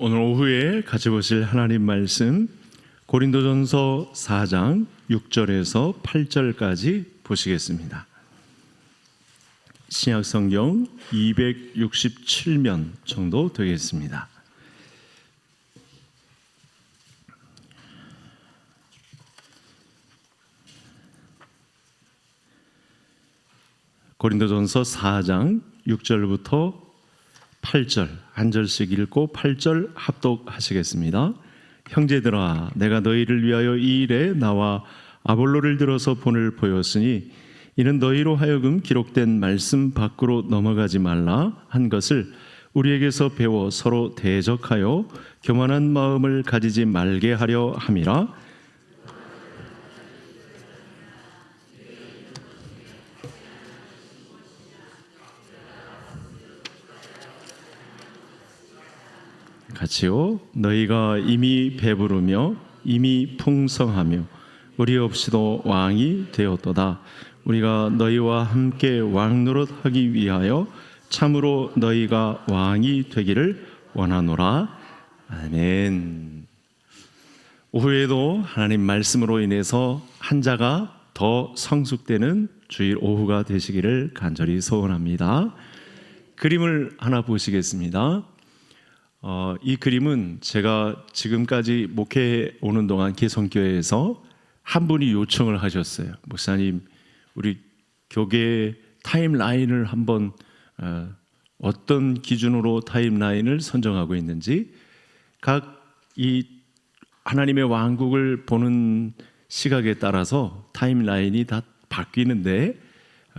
오늘 오후에 같이 보실 하나님 말씀 고린도전서 4장 6절에서 8절까지 보시겠습니다. 신약성경 267면 정도 되겠습니다. 고린도전서 4장 6절부터 8절 한 절씩 읽고 8절 합독하시겠습니다. 형제들아, 내가 너희를 위하여 이 일에 나와 아볼로를 들어서 본을 보였으니 이는 너희로 하여금 기록된 말씀 밖으로 넘어가지 말라 한 것을 우리에게서 배워 서로 대적하여 교만한 마음을 가지지 말게 하려 함이라. 같이요. 너희가 이미 배부르며 이미 풍성하며 우리 없이도 왕이 되었도다. 우리가 너희와 함께 왕노릇하기 위하여 참으로 너희가 왕이 되기를 원하노라. 아멘. 오후에도 하나님 말씀으로 인해서 한 자가 더 성숙되는 주일 오후가 되시기를 간절히 소원합니다. 그림을 하나 보시겠습니다. 이 그림은 제가 지금까지 목회해 오는 동안 개성교회에서 한 분이 요청을 하셨어요. 목사님, 우리 교계 타임라인을 한번 어떤 기준으로 타임라인을 선정하고 있는지, 각 이 하나님의 왕국을 보는 시각에 따라서 타임라인이 다 바뀌는데,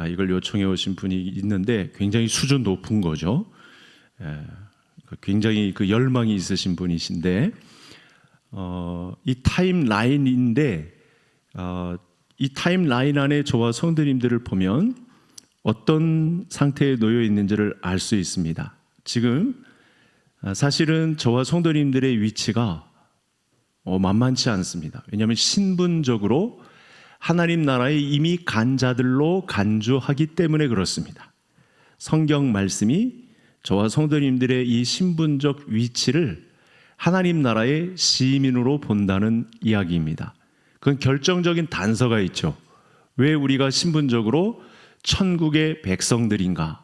이걸 요청해 오신 분이 있는데 굉장히 수준 높은 거죠. 굉장히 그 열망이 있으신 분이신데, 이 타임라인인데, 이 타임라인 안에 저와 성도님들을 보면 어떤 상태에 놓여 있는지를 알 수 있습니다. 지금 사실은 저와 성도님들의 위치가 만만치 않습니다. 왜냐하면 신분적으로 하나님 나라에 이미 간 자들로 간주하기 때문에 그렇습니다. 성경 말씀이 저와 성도님들의 이 신분적 위치를 하나님 나라의 시민으로 본다는 이야기입니다. 그건 결정적인 단서가 있죠. 왜 우리가 신분적으로 천국의 백성들인가?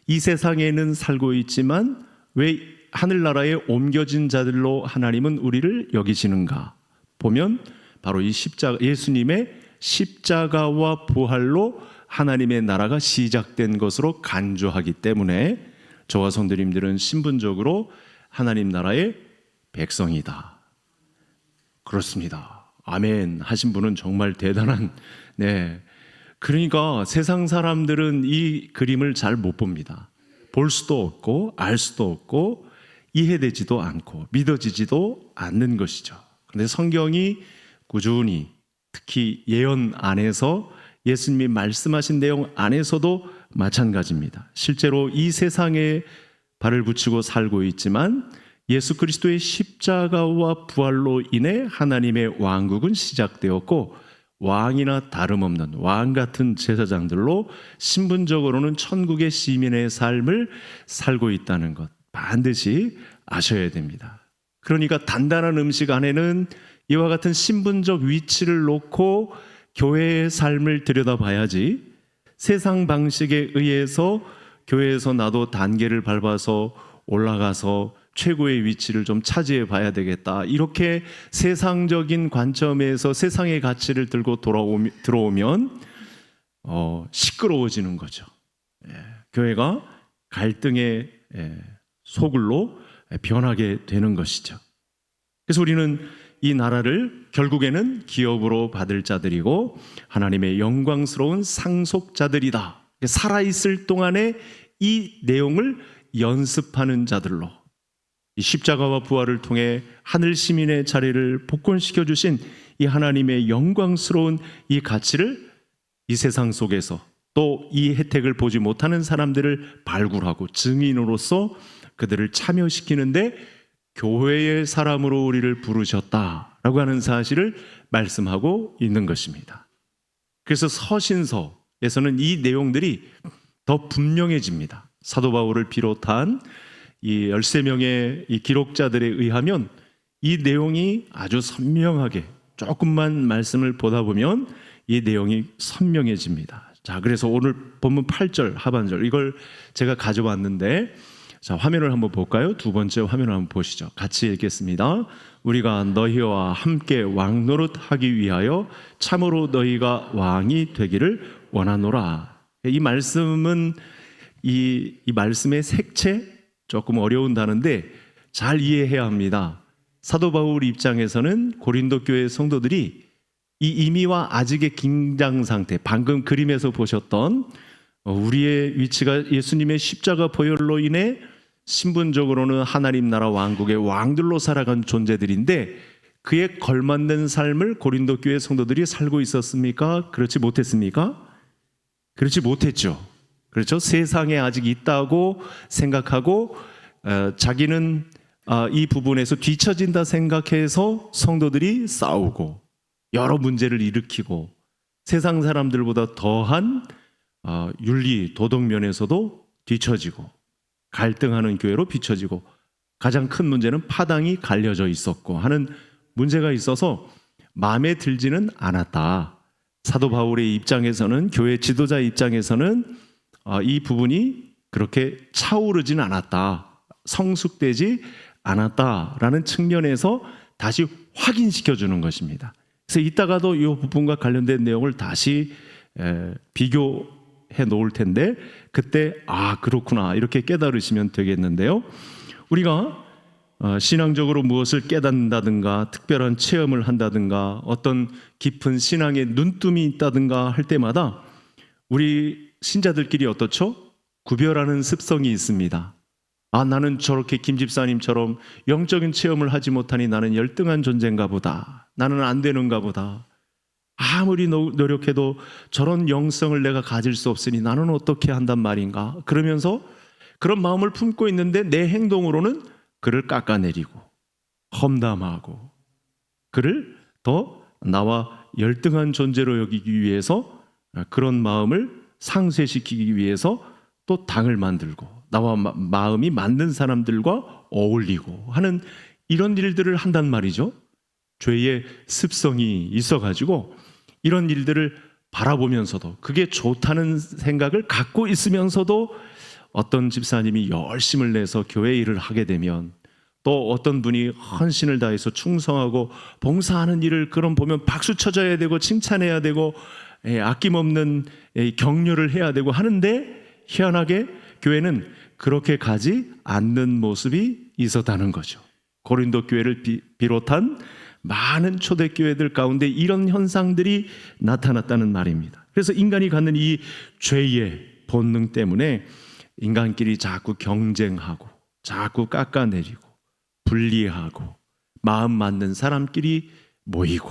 이 세상에는 살고 있지만 왜 하늘나라에 옮겨진 자들로 하나님은 우리를 여기시는가? 보면 바로 이 예수님의 십자가와 부활로 하나님의 나라가 시작된 것으로 간주하기 때문에 저와 성도님들은 신분적으로 하나님 나라의 백성이다. 그렇습니다. 아멘 하신 분은 정말 대단한. 그러니까 세상 사람들은 이 그림을 잘 못 봅니다. 볼 수도 없고 알 수도 없고 이해되지도 않고 믿어지지도 않는 것이죠. 그런데 성경이 꾸준히 특히 예언 안에서 예수님이 말씀하신 내용 안에서도 마찬가지입니다. 실제로 이 세상에 발을 붙이고 살고 있지만 예수 그리스도의 십자가와 부활로 인해 하나님의 왕국은 시작되었고, 왕이나 다름없는 왕 같은 제사장들로 신분적으로는 천국의 시민의 삶을 살고 있다는 것 반드시 아셔야 됩니다. 그러니까 단단한 음식 안에는 이와 같은 신분적 위치를 놓고 교회의 삶을 들여다봐야지, 세상 방식에 의해서 교회에서 나도 단계를 밟아서 올라가서 최고의 위치를 좀 차지해 봐야 되겠다, 이렇게 세상적인 관점에서 세상의 가치를 들고 들어오면 시끄러워지는 거죠. 교회가 갈등의 소굴로 변하게 되는 것이죠. 그래서 우리는 이 나라를 결국에는 기업으로 받을 자들이고 하나님의 영광스러운 상속자들이다. 살아있을 동안에 이 내용을 연습하는 자들로, 이 십자가와 부활을 통해 하늘 시민의 자리를 복권시켜 주신 이 하나님의 영광스러운 이 가치를 이 세상 속에서 또 이 혜택을 보지 못하는 사람들을 발굴하고 증인으로서 그들을 참여시키는데 교회의 사람으로 우리를 부르셨다라고 하는 사실을 말씀하고 있는 것입니다. 그래서 서신서에서는 이 내용들이 더 분명해집니다. 사도 바울을 비롯한 이 13명의 이 기록자들에 의하면 이 내용이 아주 선명하게 조금만 말씀을 보다 보면 이 내용이 선명해집니다. 자, 그래서 오늘 본문 8절 하반절 이걸 제가 가져왔는데, 자, 화면을 한번 볼까요? 두 번째 화면을 한번 보시죠. 같이 읽겠습니다. 우리가 너희와 함께 왕노릇하기 위하여 참으로 너희가 왕이 되기를 원하노라. 이 말씀은 이 말씀의 색채 조금 어려운 단어인데 잘 이해해야 합니다. 사도 바울 입장에서는 고린도 교회 성도들이 이 이미와 아직의 긴장 상태, 방금 그림에서 보셨던 우리의 위치가 예수님의 십자가 보혈로 인해 신분적으로는 하나님 나라 왕국의 왕들로 살아간 존재들인데 그에 걸맞는 삶을 고린도 교회 성도들이 살고 있었습니까? 그렇지 못했습니까? 그렇지 못했죠. 그렇죠? 세상에 아직 있다고 생각하고 자기는 이 부분에서 뒤처진다 생각해서 성도들이 싸우고 여러 문제를 일으키고 세상 사람들보다 더한 윤리 도덕 면에서도 뒤처지고 갈등하는 교회로 비춰지고 가장 큰 문제는 파당이 갈려져 있었고 하는 문제가 있어서 마음에 들지는 않았다. 사도 바울의 입장에서는, 교회 지도자 입장에서는 이 부분이 그렇게 차오르지는 않았다, 성숙되지 않았다라는 측면에서 다시 확인시켜 주는 것입니다. 그래서 이따가도 이 부분과 관련된 내용을 다시 비교해 놓을 텐데 그때 그렇구나 이렇게 깨달으시면 되겠는데요. 우리가 신앙적으로 무엇을 깨닫는다든가 특별한 체험을 한다든가 어떤 깊은 신앙의 눈뜸이 있다든가 할 때마다 우리 신자들끼리 어떻죠? 구별하는 습성이 있습니다. 나는 저렇게 김 집사님처럼 영적인 체험을 하지 못하니 나는 열등한 존재인가 보다. 나는 안 되는가 보다. 아무리 노력해도 저런 영성을 내가 가질 수 없으니 나는 어떻게 한단 말인가. 그러면서 그런 마음을 품고 있는데 내 행동으로는 그를 깎아내리고 험담하고 그를 더 나와 열등한 존재로 여기기 위해서 그런 마음을 상쇄시키기 위해서 또 당을 만들고 나와 마음이 맞는 사람들과 어울리고 하는 이런 일들을 한단 말이죠. 죄의 습성이 있어가지고 이런 일들을 바라보면서도 그게 좋다는 생각을 갖고 있으면서도 어떤 집사님이 열심을 내서 교회 일을 하게 되면 또 어떤 분이 헌신을 다해서 충성하고 봉사하는 일을 그런 보면 박수 쳐줘야 되고 칭찬해야 되고 아낌없는 격려를 해야 되고 하는데 희한하게 교회는 그렇게 가지 않는 모습이 있었다는 거죠. 고린도 교회를 비롯한 많은 초대교회들 가운데 이런 현상들이 나타났다는 말입니다. 그래서 인간이 갖는 이 죄의 본능 때문에 인간끼리 자꾸 경쟁하고 자꾸 깎아내리고 분리하고 마음 맞는 사람끼리 모이고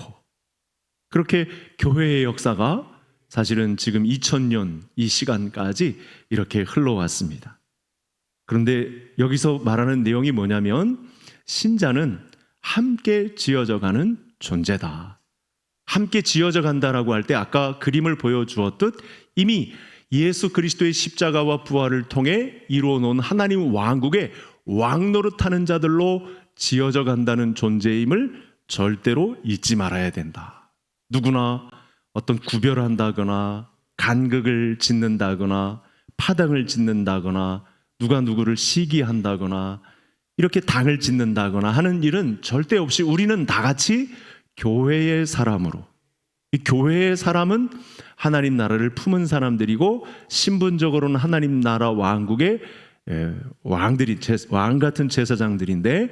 그렇게 교회의 역사가 사실은 지금 2000년 이 시간까지 이렇게 흘러왔습니다. 그런데 여기서 말하는 내용이 뭐냐면 신자는 함께 지어져가는 존재다. 함께 지어져 간다라고 할 때 아까 그림을 보여주었듯 이미 예수 그리스도의 십자가와 부활을 통해 이루어 놓은 하나님 왕국의 왕노릇하는 자들로 지어져 간다는 존재임을 절대로 잊지 말아야 된다. 누구나 어떤 구별한다거나 간극을 짓는다거나 파당을 짓는다거나 누가 누구를 시기한다거나 이렇게 당을 짓는다거나 하는 일은 절대 없이 우리는 다 같이 교회의 사람으로, 이 교회의 사람은 하나님 나라를 품은 사람들이고 신분적으로는 하나님 나라 왕국의 왕들이 왕 같은 제사장들인데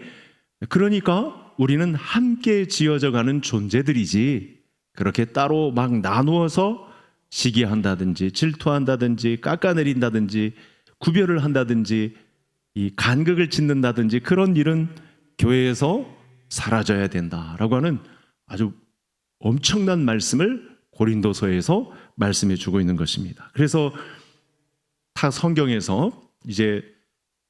그러니까 우리는 함께 지어져 가는 존재들이지 그렇게 따로 막 나누어서 시기한다든지 질투한다든지 깎아내린다든지 구별을 한다든지 이 간극을 짓는다든지 그런 일은 교회에서 사라져야 된다라고 하는 아주 엄청난 말씀을 고린도서에서 말씀해 주고 있는 것입니다. 그래서 타 성경에서 이제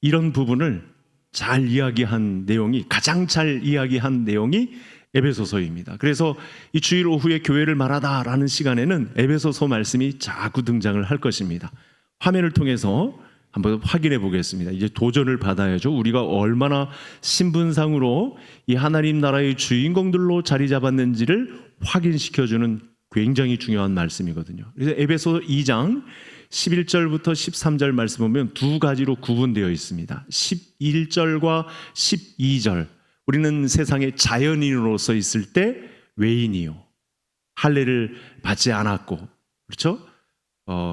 이런 부분을 잘 이야기한 내용이 가장 잘 이야기한 내용이 에베소서입니다. 그래서 이 주일 오후에 교회를 말하다라는 시간에는 에베소서 말씀이 자꾸 등장을 할 것입니다. 화면을 통해서 한번 확인해 보겠습니다. 이제 도전을 받아야죠. 우리가 얼마나 신분상으로 이 하나님 나라의 주인공들로 자리 잡았는지를 확인시켜주는 굉장히 중요한 말씀이거든요. 그래서 에베소 2장 11절부터 13절 말씀 보면 두 가지로 구분되어 있습니다. 11절과 12절. 우리는 세상에 자연인으로서 있을 때 외인이요, 할례를 받지 않았고, 그렇죠?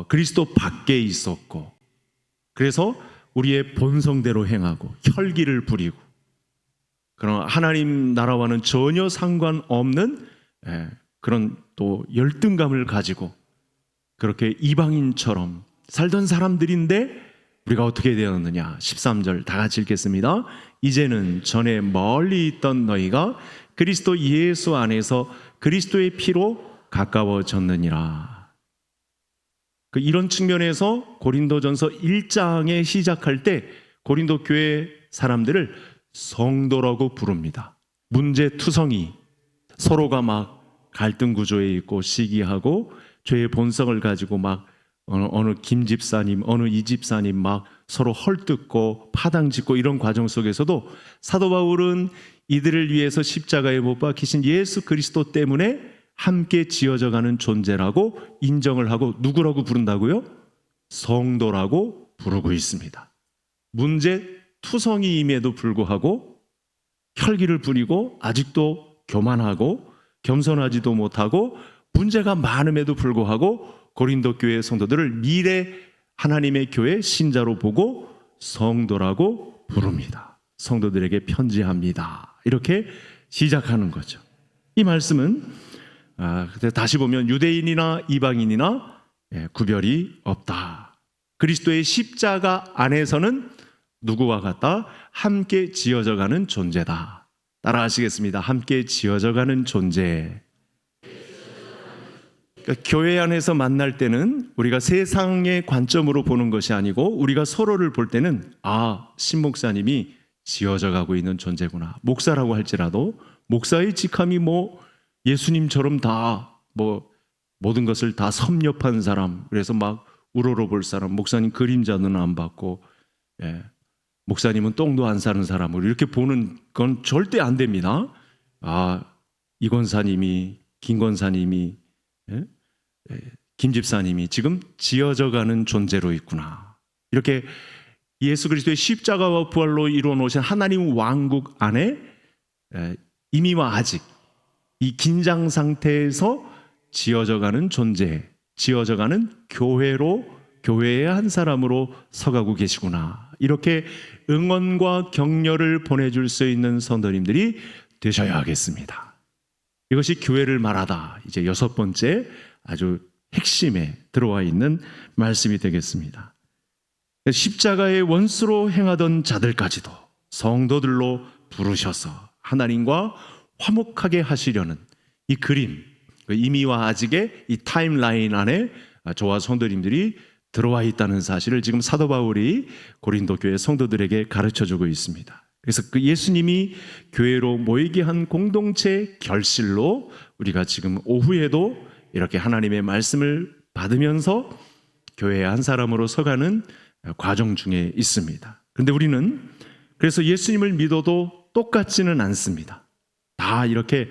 그리스도 밖에 있었고, 그래서 우리의 본성대로 행하고 혈기를 부리고, 그런 하나님 나라와는 전혀 상관없는 그런 또 열등감을 가지고 그렇게 이방인처럼 살던 사람들인데 우리가 어떻게 되었느냐. 13절 다 같이 읽겠습니다. 이제는 전에 멀리 있던 너희가 그리스도 예수 안에서 그리스도의 피로 가까워졌느니라. 이런 측면에서 고린도전서 1장에 시작할 때 고린도 교회 사람들을 성도라고 부릅니다. 문제투성이, 서로가 막 갈등 구조에 있고 시기하고 죄의 본성을 가지고 막 어느 김 집사님, 어느 이 집사님 막 서로 헐뜯고 파당짓고 이런 과정 속에서도 사도 바울은 이들을 위해서 십자가에 못 박히신 예수 그리스도 때문에 함께 지어져가는 존재라고 인정을 하고 누구라고 부른다고요? 성도라고 부르고 있습니다. 문제투성이임에도 불구하고 혈기를 부리고 아직도 교만하고 겸손하지도 못하고 문제가 많음에도 불구하고 고린도 교회 성도들을 미래 하나님의 교회 신자로 보고 성도라고 부릅니다. 성도들에게 편지합니다. 이렇게 시작하는 거죠. 이 말씀은 다시 보면 유대인이나 이방인이나 구별이 없다. 그리스도의 십자가 안에서는 누구와 같다? 함께 지어져가는 존재다. 따라 하시겠습니다. 함께 지어져가는 존재. 그러니까 교회 안에서 만날 때는 우리가 세상의 관점으로 보는 것이 아니고 우리가 서로를 볼 때는 신목사님이 지어져 가고 있는 존재구나. 목사라고 할지라도 목사의 직함이 예수님처럼 다 모든 것을 다 섭렵한 사람, 그래서 막 우러러 볼 사람, 목사님 그림자는 안 받고 목사님은 똥도 안 싸는 사람으로 이렇게 보는 건 절대 안 됩니다. 이 권사님이, 김 권사님이, 김 집사님이 지금 지어져가는 존재로 있구나. 이렇게 예수 그리스도의 십자가와 부활로 이루어 놓으신 하나님 왕국 안에 이미와 아직 이 긴장 상태에서 지어져가는 존재, 지어져가는 교회의 한 사람으로 서가고 계시구나. 이렇게 응원과 격려를 보내줄 수 있는 성도님들이 되셔야 하겠습니다. 이것이 교회를 말하다. 이제 6번째 아주 핵심에 들어와 있는 말씀이 되겠습니다. 십자가의 원수로 행하던 자들까지도 성도들로 부르셔서 하나님과 화목하게 하시려는 이 그림, 이미와 아직의 이 타임라인 안에 저와 성도님들이 들어와 있다는 사실을 지금 사도 바울이 고린도 교회 성도들에게 가르쳐주고 있습니다. 그래서 그 예수님이 교회로 모이게 한 공동체 결실로 우리가 지금 오후에도 이렇게 하나님의 말씀을 받으면서 교회의 한 사람으로 서가는 과정 중에 있습니다. 그런데 우리는 그래서 예수님을 믿어도 똑같지는 않습니다. 다 이렇게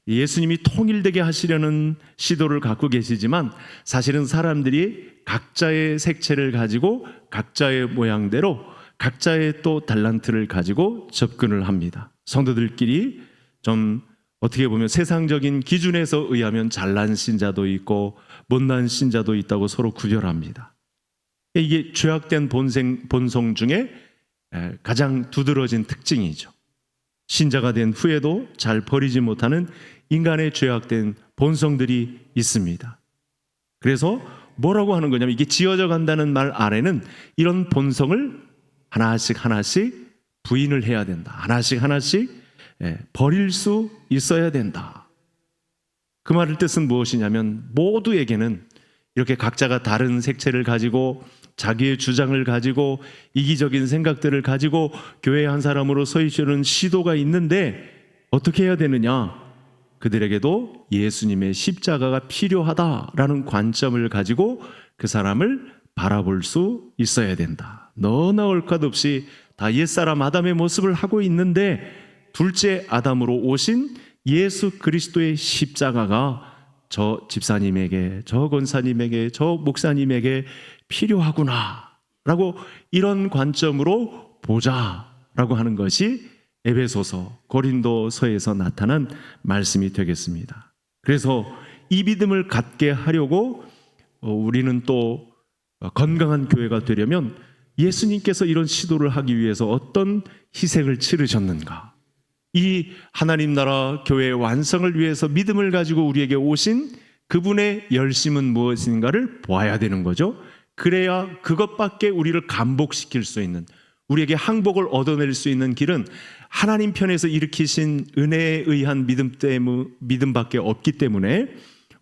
예수님이 통일되게 하시려는 시도를 갖고 계시지만 사실은 사람들이 각자의 색채를 가지고 각자의 모양대로 각자의 또 달란트를 가지고 접근을 합니다. 성도들끼리 좀 어떻게 보면 세상적인 기준에서 의하면 잘난 신자도 있고 못난 신자도 있다고 서로 구별합니다. 이게 죄악된 본성 중에 가장 두드러진 특징이죠. 신자가 된 후에도 잘 버리지 못하는 인간의 죄악된 본성들이 있습니다. 그래서 뭐라고 하는 거냐면 이게 지어져 간다는 말 아래는 이런 본성을 하나씩 부인을 해야 된다. 하나씩 버릴 수 있어야 된다. 그 말의 뜻은 무엇이냐면 모두에게는 이렇게 각자가 다른 색채를 가지고 자기의 주장을 가지고 이기적인 생각들을 가지고 교회의 한 사람으로 서시려는 시도가 있는데 어떻게 해야 되느냐? 그들에게도 예수님의 십자가가 필요하다라는 관점을 가지고 그 사람을 바라볼 수 있어야 된다. 너나 올 것 없이 다 옛사람 아담의 모습을 하고 있는데 둘째 아담으로 오신 예수 그리스도의 십자가가 저 집사님에게, 저 권사님에게, 저 목사님에게 필요하구나 라고 이런 관점으로 보자라고 하는 것이 에베소서, 고린도서에서 나타난 말씀이 되겠습니다. 그래서 이 믿음을 갖게 하려고 우리는 또 건강한 교회가 되려면 예수님께서 이런 시도를 하기 위해서 어떤 희생을 치르셨는가, 이 하나님 나라 교회의 완성을 위해서 믿음을 가지고 우리에게 오신 그분의 열심은 무엇인가를 보아야 되는 거죠. 그래야 그것밖에 우리를 감복시킬 수 있는, 우리에게 항복을 얻어낼 수 있는 길은 하나님 편에서 일으키신 은혜에 의한 믿음밖에 없기 때문에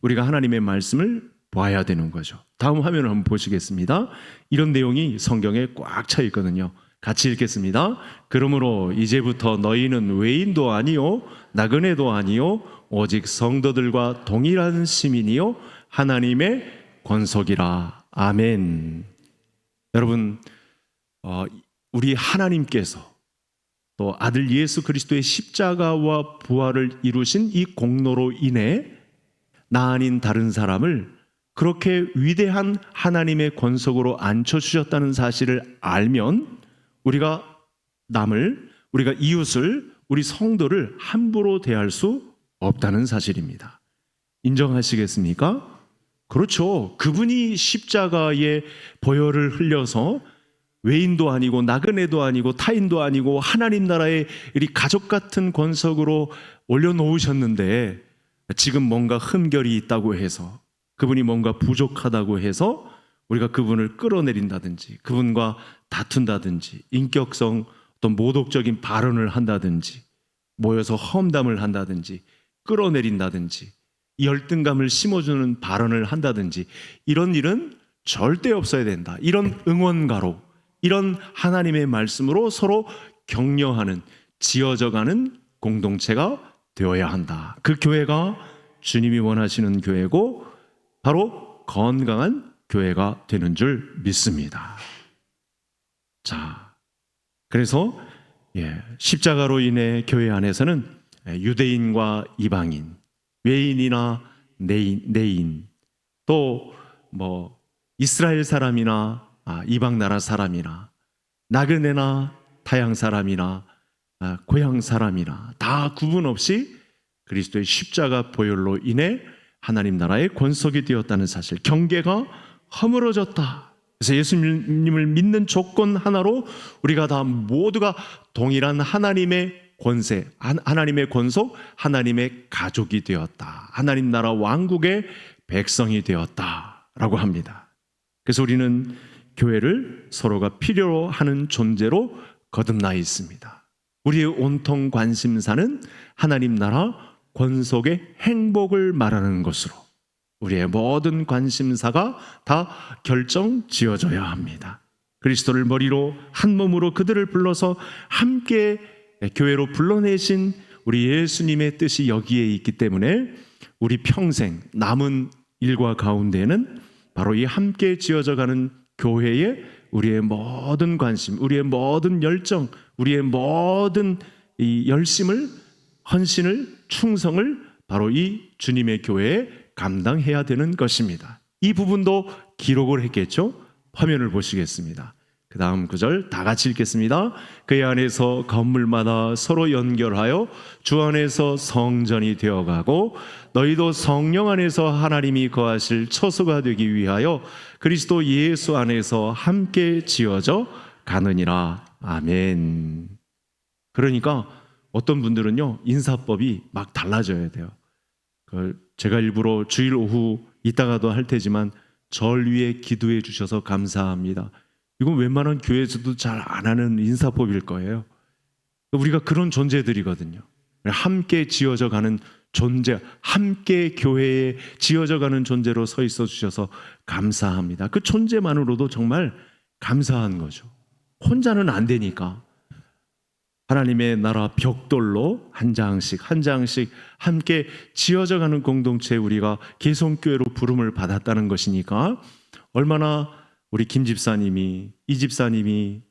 우리가 하나님의 말씀을 보아야 되는 거죠. 다음 화면을 한번 보시겠습니다. 이런 내용이 성경에 꽉 차 있거든요. 같이 읽겠습니다. 그러므로 이제부터 너희는 외인도 아니요 나그네도 아니요 오직 성도들과 동일한 시민이요 하나님의 권속이라. 아멘. 여러분, 우리 하나님께서 또 아들 예수 그리스도의 십자가와 부활을 이루신 이 공로로 인해 나 아닌 다른 사람을 그렇게 위대한 하나님의 권속으로 앉혀주셨다는 사실을 알면 우리가 남을, 우리가 이웃을, 우리 성도를 함부로 대할 수 없다는 사실입니다. 인정하시겠습니까? 그렇죠. 그분이 십자가의 보혈을 흘려서 외인도 아니고 나그네도 아니고 타인도 아니고 하나님 나라의 이 가족 같은 권속으로 올려놓으셨는데 지금 뭔가 흠결이 있다고 해서, 그분이 뭔가 부족하다고 해서 우리가 그분을 끌어내린다든지 그분과 다툰다든지 인격성 또 모독적인 발언을 한다든지 모여서 험담을 한다든지 끌어내린다든지 열등감을 심어주는 발언을 한다든지 이런 일은 절대 없어야 된다. 이런 응원가로, 이런 하나님의 말씀으로 서로 격려하는, 지어져가는 공동체가 되어야 한다. 그 교회가 주님이 원하시는 교회고 바로 건강한 교회가 되는 줄 믿습니다. 자, 그래서 십자가로 인해 교회 안에서는 유대인과 이방인, 외인이나 내인, 또 이스라엘 사람이나 이방 나라 사람이나 나그네나 타양 사람이나 고향 사람이나 다 구분 없이 그리스도의 십자가 보혈로 인해 하나님 나라의 권속이 되었다는 사실, 경계가 허물어졌다. 그래서 예수님을 믿는 조건 하나로 우리가 다 모두가 동일한 하나님의 권세, 하나님의 권속, 하나님의 가족이 되었다. 하나님 나라 왕국의 백성이 되었다라고 합니다. 그래서 우리는 교회를 서로가 필요로 하는 존재로 거듭나 있습니다. 우리의 온통 관심사는 하나님 나라 권속의 행복을 말하는 것으로 우리의 모든 관심사가 다 결정 지어져야 합니다. 그리스도를 머리로 한 몸으로 그들을 불러서 함께 교회로 불러내신 우리 예수님의 뜻이 여기에 있기 때문에 우리 평생 남은 일과 가운데는 바로 이 함께 지어져가는 교회에 우리의 모든 관심, 우리의 모든 열정, 우리의 모든 이 열심을, 헌신을, 충성을 바로 이 주님의 교회에 감당해야 되는 것입니다. 이 부분도 기록을 했겠죠. 화면을 보시겠습니다. 그 다음 구절 다 같이 읽겠습니다. 그의 안에서 건물마다 서로 연결하여 주 안에서 성전이 되어가고 너희도 성령 안에서 하나님이 거하실 처소가 되기 위하여 그리스도 예수 안에서 함께 지어져 가느니라. 아멘. 그러니까 어떤 분들은요, 인사법이 막 달라져야 돼요. 제가 일부러 주일 오후 이따가도 할 테지만 절 위에 기도해 주셔서 감사합니다. 이건 웬만한 교회에서도 잘 안 하는 인사법일 거예요. 우리가 그런 존재들이거든요. 함께 지어져 가는 존재, 함께 교회에 지어져 가는 존재로 서 있어 주셔서 감사합니다. 그 존재만으로도 정말 감사한 거죠. 혼자는 안 되니까 하나님의 나라 벽돌로 한 장씩 한 장씩 함께 지어져 가는 공동체에 우리가 개성교회로 부름을 받았다는 것이니까 얼마나 우리 김 집사님이, 이 집사님이,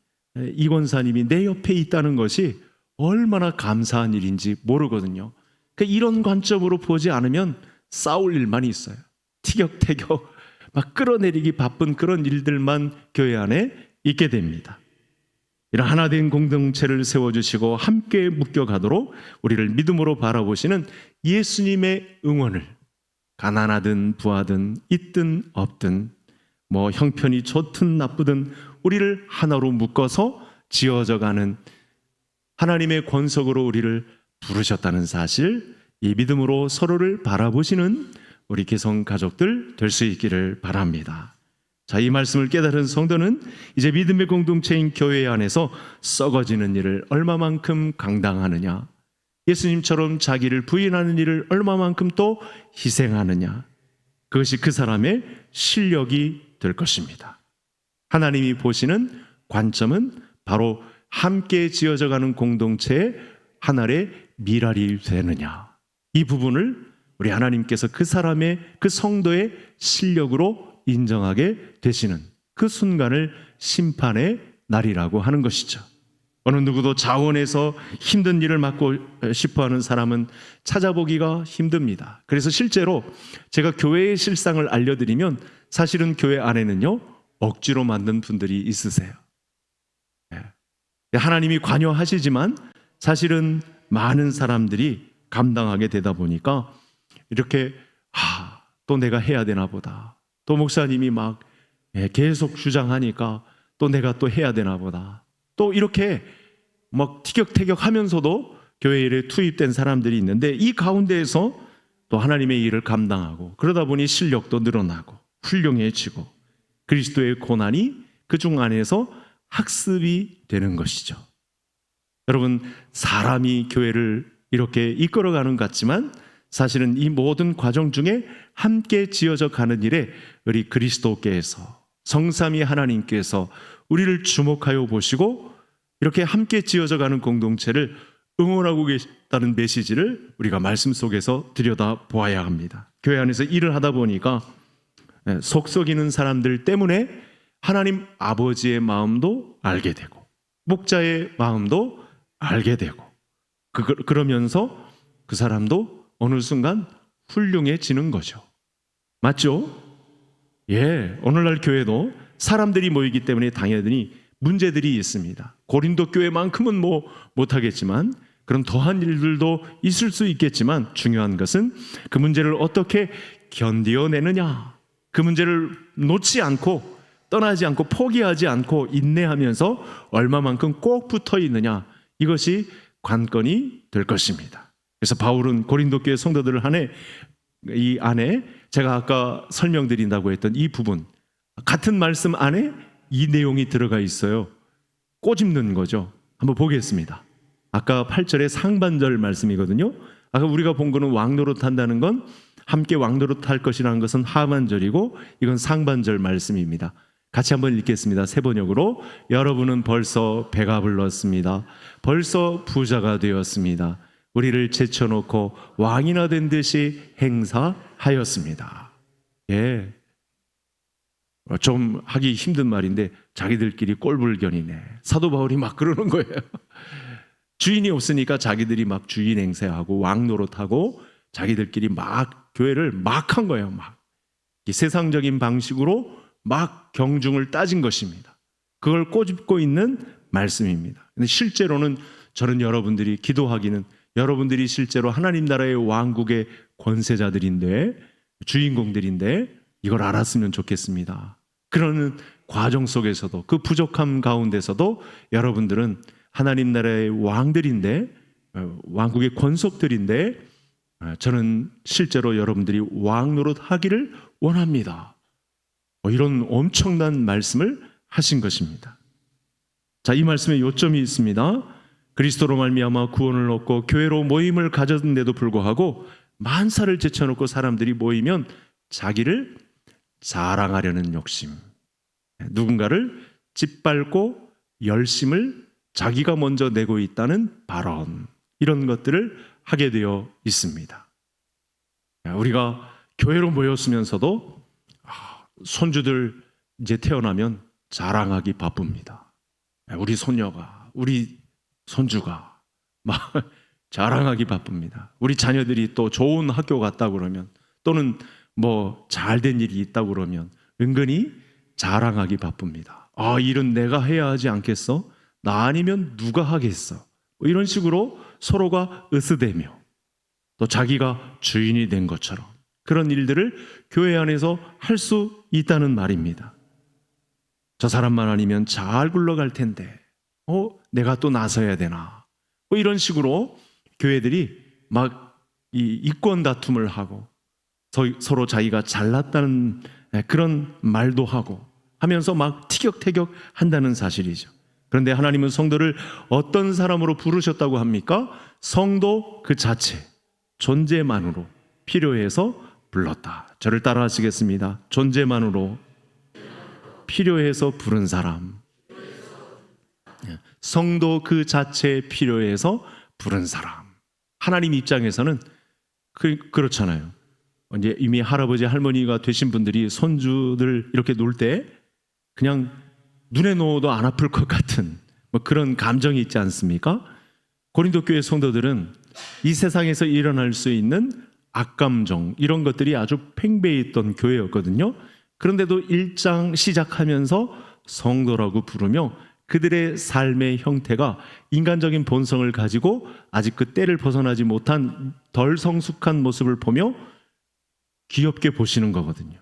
이 권사님이 내 옆에 있다는 것이 얼마나 감사한 일인지 모르거든요. 그러니까 이런 관점으로 보지 않으면 싸울 일만 있어요. 티격태격 막 끌어내리기 바쁜 그런 일들만 교회 안에 있게 됩니다. 이런 하나 된 공동체를 세워주시고 함께 묶여가도록 우리를 믿음으로 바라보시는 예수님의 응원을 가난하든 부하든 있든 없든 뭐 형편이 좋든 나쁘든 우리를 하나로 묶어서 지어져가는 하나님의 권속으로 우리를 부르셨다는 사실, 이 믿음으로 서로를 바라보시는 우리 개성 가족들 될 수 있기를 바랍니다. 자, 이 말씀을 깨달은 성도는 이제 믿음의 공동체인 교회 안에서 썩어지는 일을 얼마만큼 감당하느냐, 예수님처럼 자기를 부인하는 일을 얼마만큼 또 희생하느냐, 그것이 그 사람의 실력이 될 것입니다. 하나님이 보시는 관점은 바로 함께 지어져가는 공동체의 하나의 미랄이 되느냐, 이 부분을 우리 하나님께서 그 사람의, 그 성도의 실력으로 인정하게 되시는 그 순간을 심판의 날이라고 하는 것이죠. 어느 누구도 자원해서 힘든 일을 맡고 싶어하는 사람은 찾아보기가 힘듭니다. 그래서 실제로 제가 교회의 실상을 알려드리면 사실은 교회 안에는요, 억지로 만든 분들이 있으세요. 하나님이 관여하시지만 사실은 많은 사람들이 감당하게 되다 보니까 이렇게 또 내가 해야 되나 보다, 또 목사님이 막 계속 주장하니까 또 내가 또 해야 되나 보다, 또 이렇게 막 티격태격 하면서도 교회 일에 투입된 사람들이 있는데, 이 가운데에서 또 하나님의 일을 감당하고 그러다 보니 실력도 늘어나고 훌륭해지고 그리스도의 고난이 그중 안에서 학습이 되는 것이죠. 여러분, 사람이 교회를 이렇게 이끌어가는 것 같지만 사실은 이 모든 과정 중에 함께 지어져 가는 일에 우리 그리스도께서, 성삼위 하나님께서 우리를 주목하여 보시고 이렇게 함께 지어져 가는 공동체를 응원하고 계시다는 메시지를 우리가 말씀 속에서 들여다 보아야 합니다. 교회 안에서 일을 하다 보니까 속 썩이는 사람들 때문에 하나님 아버지의 마음도 알게 되고 목자의 마음도 알게 되고 그러면서 그 사람도 어느 순간 훌륭해지는 거죠. 맞죠? 오늘날 교회도 사람들이 모이기 때문에 당연히 문제들이 있습니다. 고린도 교회만큼은 못하겠지만 그런 더한 일들도 있을 수 있겠지만 중요한 것은 그 문제를 어떻게 견뎌내느냐, 그 문제를 놓지 않고 떠나지 않고 포기하지 않고 인내하면서 얼마만큼 꼭 붙어 있느냐, 이것이 관건이 될 것입니다. 그래서 바울은 고린도 교회 성도들을 이 안에 제가 아까 설명드린다고 했던 이 부분, 같은 말씀 안에 이 내용이 들어가 있어요. 꼬집는 거죠. 한번 보겠습니다. 아까 8절의 상반절 말씀이거든요. 아까 우리가 본 거는 왕노릇 한다는 건 함께 왕노릇 할 것이라는 것은 하반절이고 이건 상반절 말씀입니다. 같이 한번 읽겠습니다. 세 번역으로. 여러분은 벌써 배가 불렀습니다. 벌써 부자가 되었습니다. 우리를 제쳐놓고 왕이나 된 듯이 행사하였습니다. 좀 하기 힘든 말인데 자기들끼리 꼴불견이네. 사도 바울이 막 그러는 거예요. 주인이 없으니까 자기들이 막 주인 행세하고 왕 노릇하고 자기들끼리 막 교회를 막 한 거예요. 막 이 세상적인 방식으로 막 경중을 따진 것입니다. 그걸 꼬집고 있는 말씀입니다. 근데 실제로는 저는 여러분들이 기도하기는, 여러분들이 실제로 하나님 나라의 왕국의 권세자들인데, 주인공들인데 이걸 알았으면 좋겠습니다. 그러는 과정 속에서도, 그 부족함 가운데서도 여러분들은 하나님 나라의 왕들인데, 왕국의 권속들인데, 저는 실제로 여러분들이 왕 노릇 하기를 원합니다. 이런 엄청난 말씀을 하신 것입니다. 자, 이 말씀에 요점이 있습니다. 그리스도로 말미암아 구원을 얻고 교회로 모임을 가졌는데도 불구하고 만사를 제쳐놓고 사람들이 모이면 자기를 자랑하려는 욕심, 누군가를 짓밟고 열심을 자기가 먼저 내고 있다는 발언, 이런 것들을 하게 되어 있습니다. 우리가 교회로 모였으면서도 손주들 이제 태어나면 자랑하기 바쁩니다. 우리 손녀가, 우리 손주가 막 자랑하기 바쁩니다. 우리 자녀들이 또 좋은 학교 갔다 그러면, 또는 뭐 잘된 일이 있다 그러면 은근히 자랑하기 바쁩니다. 아, 일은 내가 해야 하지 않겠어? 나 아니면 누가 하겠어? 뭐 이런 식으로 서로가 으스대며 또 자기가 주인이 된 것처럼 그런 일들을 교회 안에서 할 수 있다는 말입니다. 저 사람만 아니면 잘 굴러갈 텐데 내가 또 나서야 되나, 뭐 이런 식으로 교회들이 막 이 이권 다툼을 하고 서로 자기가 잘났다는 그런 말도 하고 하면서 막 티격태격 한다는 사실이죠. 그런데 하나님은 성도를 어떤 사람으로 부르셨다고 합니까? 성도 그 자체, 존재만으로 필요해서 불렀다. 저를 따라 하시겠습니다. 존재만으로 필요해서 부른 사람. 성도 그 자체 필요해서 부른 사람. 하나님 입장에서는 그렇잖아요. 이제 이미 할아버지 할머니가 되신 분들이 손주들 이렇게 놀 때 그냥 눈에 놓아도 안 아플 것 같은 뭐 그런 감정이 있지 않습니까? 고린도 교회 성도들은 이 세상에서 일어날 수 있는 악감정 이런 것들이 아주 팽배해 있던 교회였거든요. 그런데도 1장 시작하면서 성도라고 부르며 그들의 삶의 형태가 인간적인 본성을 가지고 아직 그 때를 벗어나지 못한 덜 성숙한 모습을 보며 귀엽게 보시는 거거든요.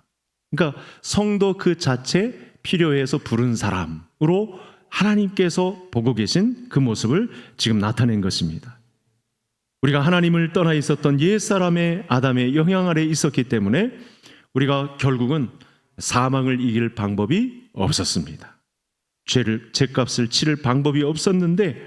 그러니까 성도 그 자체 필요해서 부른 사람으로 하나님께서 보고 계신 그 모습을 지금 나타낸 것입니다. 우리가 하나님을 떠나 있었던 옛사람의 아담의 영향 아래 있었기 때문에 우리가 결국은 사망을 이길 방법이 없었습니다. 죄값을 치를 방법이 없었는데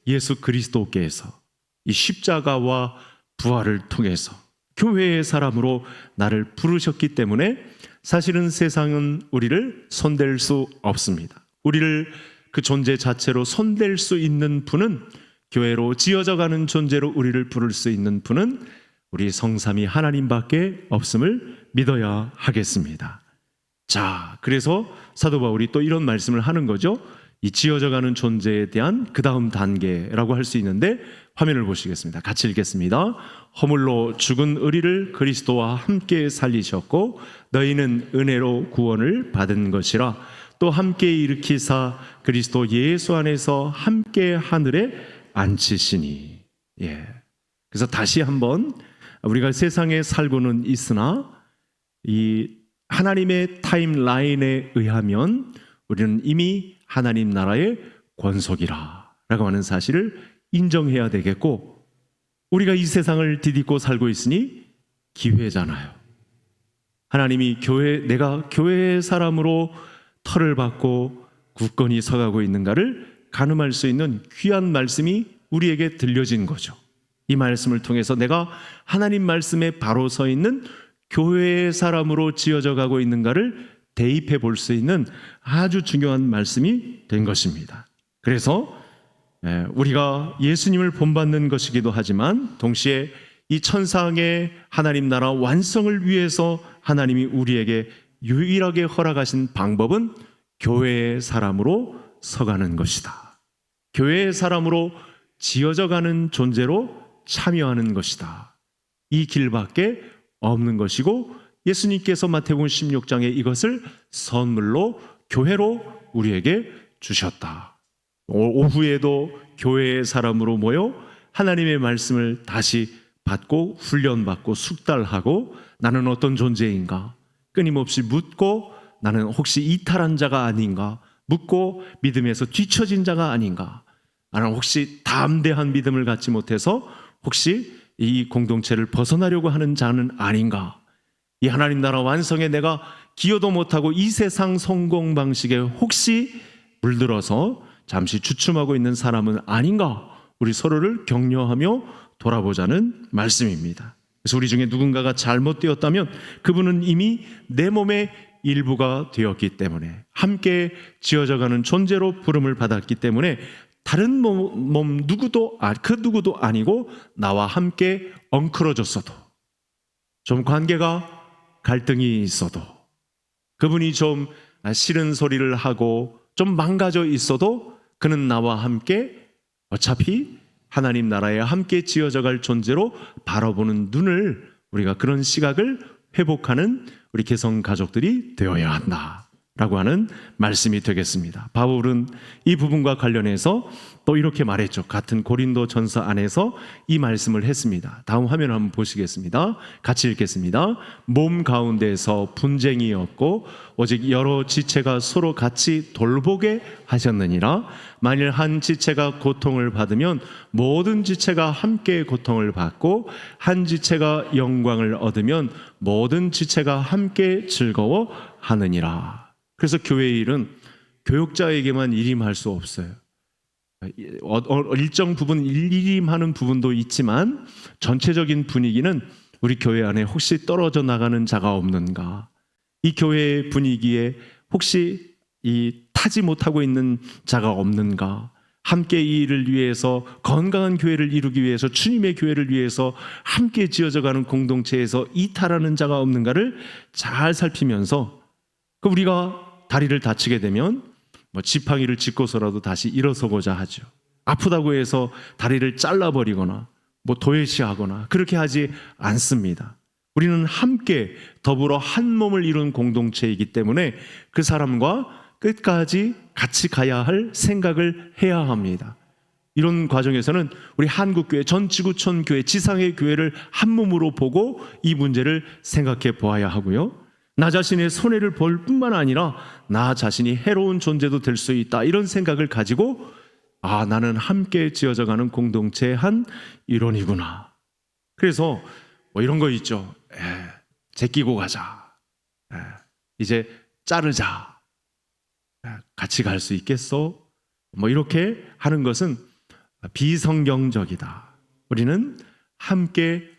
예수 그리스도께서 이 십자가와 부활을 통해서 교회의 사람으로 나를 부르셨기 때문에 사실은 세상은 우리를 손댈 수 없습니다. 우리를 그 존재 자체로 손댈 수 있는 분은, 교회로 지어져가는 존재로 우리를 부를 수 있는 분은 우리 성삼위 하나님밖에 없음을 믿어야 하겠습니다. 자, 그래서 사도 바울이 또 이런 말씀을 하는 거죠. 이 지어져가는 존재에 대한 그 다음 단계라고 할 수 있는데, 화면을 보시겠습니다. 같이 읽겠습니다. 허물로 죽은 의리를 그리스도와 함께 살리셨고 너희는 은혜로 구원을 받은 것이라. 또 함께 일으키사 그리스도 예수 안에서 함께 하늘에 앉히시니. 그래서 다시 한번 우리가 세상에 살고는 있으나 이 하나님의 타임라인에 의하면 우리는 이미 하나님 나라의 권속이라 라고 하는 사실을 인정해야 되겠고, 우리가 이 세상을 디딛고 살고 있으니 기회잖아요. 하나님이 내가 교회의 사람으로 털을 받고 굳건히 서가고 있는가를 가늠할 수 있는 귀한 말씀이 우리에게 들려진 거죠. 이 말씀을 통해서 내가 하나님 말씀에 바로 서 있는 교회의 사람으로 지어져 가고 있는가를 대입해 볼 수 있는 아주 중요한 말씀이 된 것입니다. 그래서 우리가 예수님을 본받는 것이기도 하지만 동시에 이 천상의 하나님 나라 완성을 위해서 하나님이 우리에게 유일하게 허락하신 방법은 교회의 사람으로 서가는 것이다. 교회의 사람으로 지어져 가는 존재로 참여하는 것이다. 이 길밖에 없는 것이고, 예수님께서 마태복음 16장에 이것을 선물로 교회로 우리에게 주셨다. 오후에도 교회의 사람으로 모여 하나님의 말씀을 다시 받고 훈련받고 숙달하고 나는 어떤 존재인가 끊임없이 묻고, 나는 혹시 이탈한 자가 아닌가 묻고, 믿음에서 뒤처진 자가 아닌가, 나는 혹시 담대한 믿음을 갖지 못해서 혹시 이 공동체를 벗어나려고 하는 자는 아닌가, 이 하나님 나라 완성에 내가 기여도 못하고 이 세상 성공 방식에 혹시 물들어서 잠시 주춤하고 있는 사람은 아닌가, 우리 서로를 격려하며 돌아보자는 말씀입니다. 그래서 우리 중에 누군가가 잘못되었다면 그분은 이미 내 몸의 일부가 되었기 때문에, 함께 지어져가는 존재로 부름을 받았기 때문에 다른 몸 누구도 그 누구도 아니고 나와 함께 엉클어졌어도, 좀 관계가 갈등이 있어도, 그분이 좀 싫은 소리를 하고 좀 망가져 있어도 그는 나와 함께 어차피 하나님 나라에 함께 지어져 갈 존재로 바라보는 눈을, 우리가 그런 시각을 회복하는 우리 개성 가족들이 되어야 한다라고 하는 말씀이 되겠습니다. 바울은 이 부분과 관련해서 또 이렇게 말했죠. 같은 고린도 전서 안에서 이 말씀을 했습니다. 다음 화면 한번 보시겠습니다. 같이 읽겠습니다. 몸 가운데서 분쟁이 없고 오직 여러 지체가 서로 같이 돌보게 하셨느니라. 만일 한 지체가 고통을 받으면 모든 지체가 함께 고통을 받고, 한 지체가 영광을 얻으면 모든 지체가 함께 즐거워하느니라. 그래서 교회의 일은 교역자에게만 일임할 수 없어요. 일정 부분 일임하는 부분도 있지만 전체적인 분위기는 우리 교회 안에 혹시 떨어져 나가는 자가 없는가, 이 교회의 분위기에 혹시 이 타지 못하고 있는 자가 없는가, 함께 이 일을 위해서, 건강한 교회를 이루기 위해서, 주님의 교회를 위해서 함께 지어져가는 공동체에서 이탈하는 자가 없는가를 잘 살피면서, 우리가 다리를 다치게 되면 지팡이를 짚고서라도 다시 일어서고자 하죠. 아프다고 해서 다리를 잘라버리거나 도외시하거나 그렇게 하지 않습니다. 우리는 함께 더불어 한 몸을 이룬 공동체이기 때문에 그 사람과 끝까지 같이 가야 할 생각을 해야 합니다. 이런 과정에서는 우리 한국교회, 전 지구촌 교회, 지상의 교회를 한 몸으로 보고 이 문제를 생각해 보아야 하고요. 나 자신의 손해를 볼 뿐만 아니라 나 자신이 해로운 존재도 될 수 있다, 이런 생각을 가지고 나는 함께 지어져가는 공동체의 한 일원이구나. 그래서 이런 거 있죠. 제끼고 가자. 이제 자르자. 같이 갈 수 있겠어? 이렇게 하는 것은 비성경적이다. 우리는 함께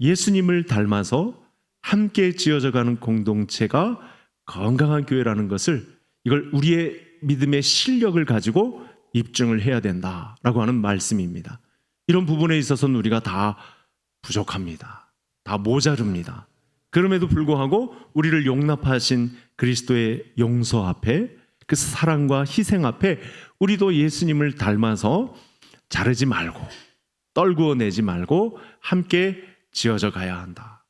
예수님을 닮아서 함께 지어져가는 공동체가 건강한 교회라는 것을, 이걸 우리의 믿음의 실력을 가지고 입증을 해야 된다라고 하는 말씀입니다. 이런 부분에 있어서는 우리가 다 부족합니다. 다 모자릅니다. 그럼에도 불구하고 우리를 용납하신 그리스도의 용서 앞에, 그 사랑과 희생 앞에 우리도 예수님을 닮아서 자르지 말고 떨구어 내지 말고 함께 지어져 가야 한다.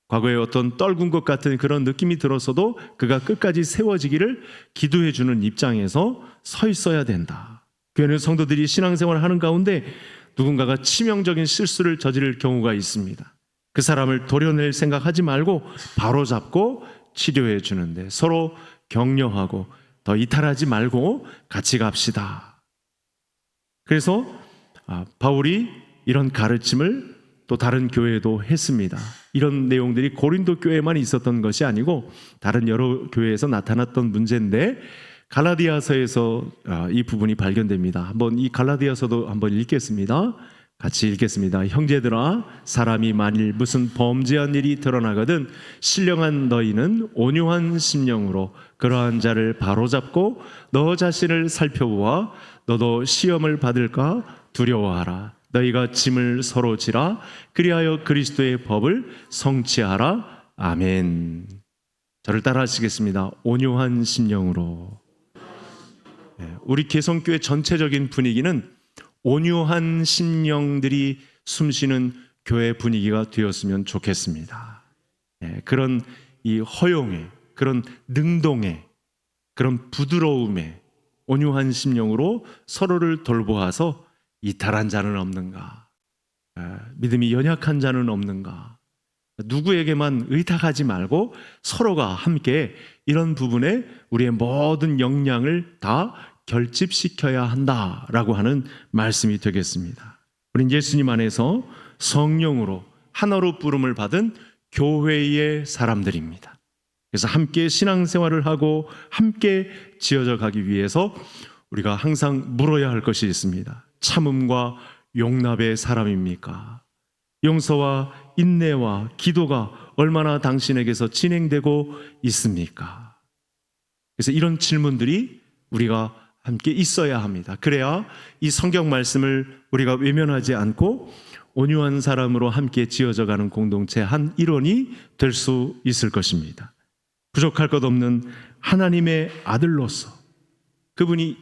과거에 어떤 떨군 것 같은 그런 느낌이 들었어도 그가 끝까지 세워지기를 기도해 주는 입장에서 서 있어야 된다. 교회는 성도들이 신앙생활을 하는 가운데 누군가가 치명적인 실수를 저지를 경우가 있습니다. 그 사람을 도려낼 생각하지 말고 바로잡고 치료해 주는데, 서로 격려하고 더 이탈하지 말고 같이 갑시다. 그래서 바울이 이런 가르침을 또 다른 교회에도 했습니다. 이런 내용들이 고린도 교회만 있었던 것이 아니고 다른 여러 교회에서 나타났던 문제인데, 갈라디아서에서 이 부분이 발견됩니다. 한번 이 갈라디아서도 한번 읽겠습니다. 같이 읽겠습니다. 형제들아, 사람이 만일 무슨 범죄한 일이 드러나거든 신령한 너희는 온유한 심령으로 그러한 자를 바로잡고 너 자신을 살펴보아 너도 시험을 받을까 두려워하라. 너희가 짐을 서로 지라. 그리하여 그리스도의 법을 성취하라. 아멘. 저를 따라 하시겠습니다. 온유한 심령으로. 우리 개성교회 전체적인 분위기는 온유한 심령들이 숨쉬는 교회 분위기가 되었으면 좋겠습니다. 그런 이 허용에, 그런 능동에, 그런 부드러움에 온유한 심령으로 서로를 돌보아서 이탈한 자는 없는가? 믿음이 연약한 자는 없는가? 누구에게만 의탁하지 말고 서로가 함께 이런 부분에 우리의 모든 역량을 다 결집시켜야 한다라고 하는 말씀이 되겠습니다. 우린 예수님 안에서 성령으로 하나로 부름을 받은 교회의 사람들입니다. 그래서 함께 신앙생활을 하고 함께 지어져 가기 위해서 우리가 항상 물어야 할 것이 있습니다. 참음과 용납의 사람입니까? 용서와 인내와 기도가 얼마나 당신에게서 진행되고 있습니까? 그래서 이런 질문들이 우리가 함께 있어야 합니다. 그래야 이 성경 말씀을 우리가 외면하지 않고 온유한 사람으로 함께 지어져가는 공동체 한 일원이 될 수 있을 것입니다. 부족할 것 없는 하나님의 아들로서 그분이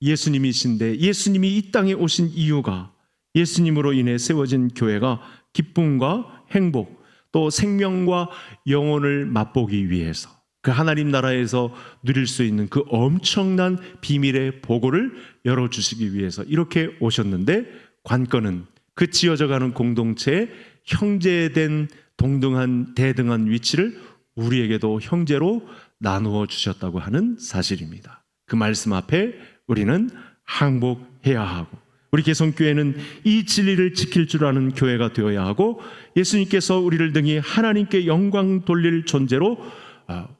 예수님이신데 예수님이 이 땅에 오신 이유가 예수님으로 인해 세워진 교회가 기쁨과 행복 또 생명과 영혼을 맛보기 위해서 그 하나님 나라에서 누릴 수 있는 그 엄청난 비밀의 보고를 열어주시기 위해서 이렇게 오셨는데 관건은 그 지어져가는 공동체의 형제된 동등한 대등한 위치를 우리에게도 형제로 나누어 주셨다고 하는 사실입니다. 그 말씀 앞에 우리는 항복해야 하고 우리 개성교회는 이 진리를 지킬 줄 아는 교회가 되어야 하고 예수님께서 우리를 등이 하나님께 영광 돌릴 존재로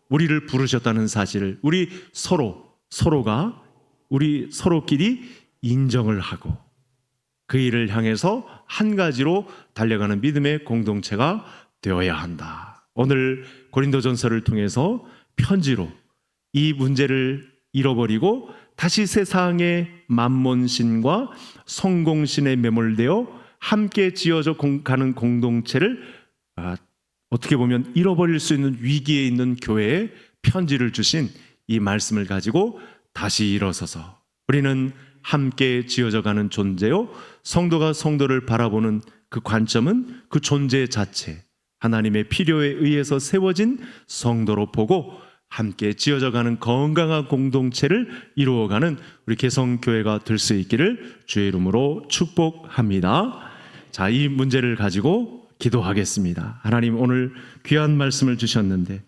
우리를 부르셨다는 사실을 우리 서로가 우리 서로끼리 인정을 하고 그 일을 향해서 한 가지로 달려가는 믿음의 공동체가 되어야 한다. 오늘 고린도전서를 통해서 편지로 이 문제를 잃어버리고 다시 세상의 만몬신과 성공신에 매몰되어 함께 지어져 가는 공동체를 어떻게 보면 잃어버릴 수 있는 위기에 있는 교회에 편지를 주신 이 말씀을 가지고 다시 일어서서 우리는 함께 지어져 가는 존재요 성도가 성도를 바라보는 그 관점은 그 존재 자체 하나님의 필요에 의해서 세워진 성도로 보고 함께 지어져 가는 건강한 공동체를 이루어가는 우리 개성교회가 될 수 있기를 주의 이름으로 축복합니다. 자, 이 문제를 가지고 기도하겠습니다. 하나님 오늘 귀한 말씀을 주셨는데